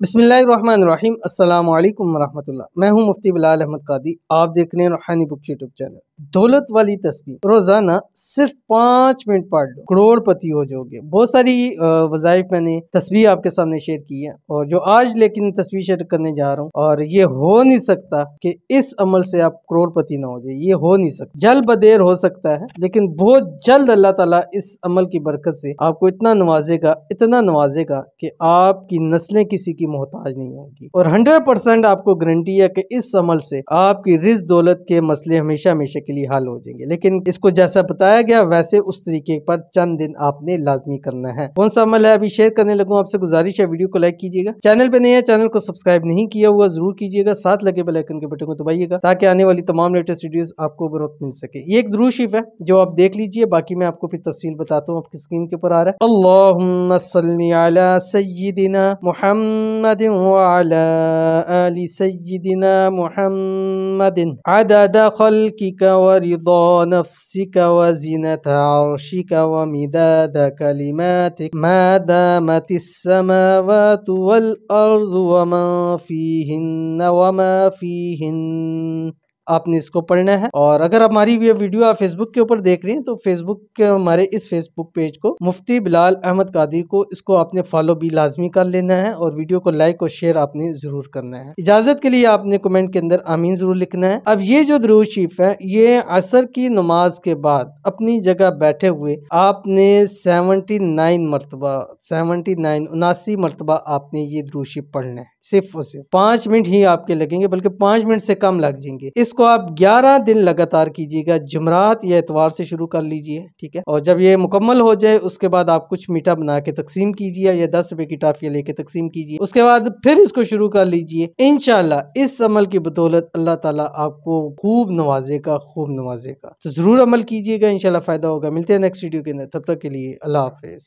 बिस्मिल्लाहिर्रहमानिर्रहीम। अस्सलाम वालेकुम वरहमतुल्लाह। मैं हूं मुफ्ती बिलाल अहमद कादी। आप देख रहे हैं रूहानी बुक यूट्यूब चैनल। दौलत वाली तस्बीह रोजाना सिर्फ 5 मिनट पढ़ लो, करोड़पति हो जाओगे। बहुत सारी वज़ाइफ मैंने तस्बीह आपके सामने शेयर की है, और जो आज लेकिन तस्बीह शेयर करने जा रहा हूँ, और ये हो नहीं सकता कि इस अमल से आप करोड़पति ना हो जाए। ये हो नहीं सकता, जल्द बदेर हो सकता है, लेकिन बहुत जल्द अल्लाह ताला इस अमल की बरकत से आपको इतना नवाजेगा कि आपकी नस्लें किसी की मोहताज नहीं होगी। और 100% आपको गारंटी है कि इस अमल से आपकी रिज़्क दौलत के मसले हमेशा हमेशा के लिए हल हो जाएंगे। लेकिन इसको जैसा बताया गया वैसे उस तरीके पर चंद दिन आपने लाजमी करना है। कौन सा अमल है अभी शेयर करने लगूं। आपसे गुजारिश है वीडियो को लाइक कीजिएगा, चैनल पे नहीं है चैनल को सब्सक्राइब नहीं किया हुआ जरूर कीजिएगा, साथ लगे बेल आइकन के बटन को दबाइएगा ताकि आने वाली तमाम लेटेस्ट वीडियोस आपको बर वक्त मिल सके। ये एक दुरूद शरीफ है जो आप देख लीजिए, बाकी मैं आपको फिर तफसील बताता हूँ। आपकी स्क्रीन के ऊपर आ रहा है। अल्लाहुम्मा सल्ली अला सय्यिदिना मुहम्मदिन व अला आलि सय्यिदिना मुहम्मदिन अदद खल्किका व रिदा नफ्सिका व ज़ीनता अर्शिका व मिदाद कलिमातिक मा दामतिस समावातु वल अर्ज़ु व मा फीहिन्न। आपने इसको पढ़ना है। और अगर हमारी ये वीडियो आप फेसबुक के ऊपर देख रहे हैं तो फेसबुक के हमारे इस फेसबुक पेज को मुफ्ती बिलाल अहमद कादी को इसको आपने फॉलो भी लाजमी कर लेना है, और वीडियो को लाइक और शेयर आपने जरूर करना है। इजाजत के लिए आपने कमेंट के अंदर आमीन जरूर लिखना है। अब ये जो दुरूद शरीफ है ये असर की नमाज के बाद अपनी जगह बैठे हुए आपने 79 मरतबा आपने ये दुरूद शरीफ पढ़ना है। सिर्फ और सिर्फ 5 मिनट ही आपके लगेंगे, बल्कि 5 मिनट से कम लग जाएंगे। इसको आप 11 दिन लगातार कीजिएगा। जुमरात या इतवार से शुरू कर लीजिए, ठीक है। और जब ये मुकम्मल हो जाए उसके बाद आप कुछ मीठा बना के तकसीम कीजिए, या 10 रुपए की टाफियां लेके तकसीम कीजिए। उसके बाद फिर इसको शुरू कर लीजिए। इंशाल्लाह इस अमल की बदौलत अल्लाह ताला आपको खूब नवाजेगा। तो जरूर अमल कीजिएगा, इंशाल्लाह फायदा होगा। मिलते हैं नेक्स्ट वीडियो के अंदर, तब तक के लिए अल्लाह हाफिज।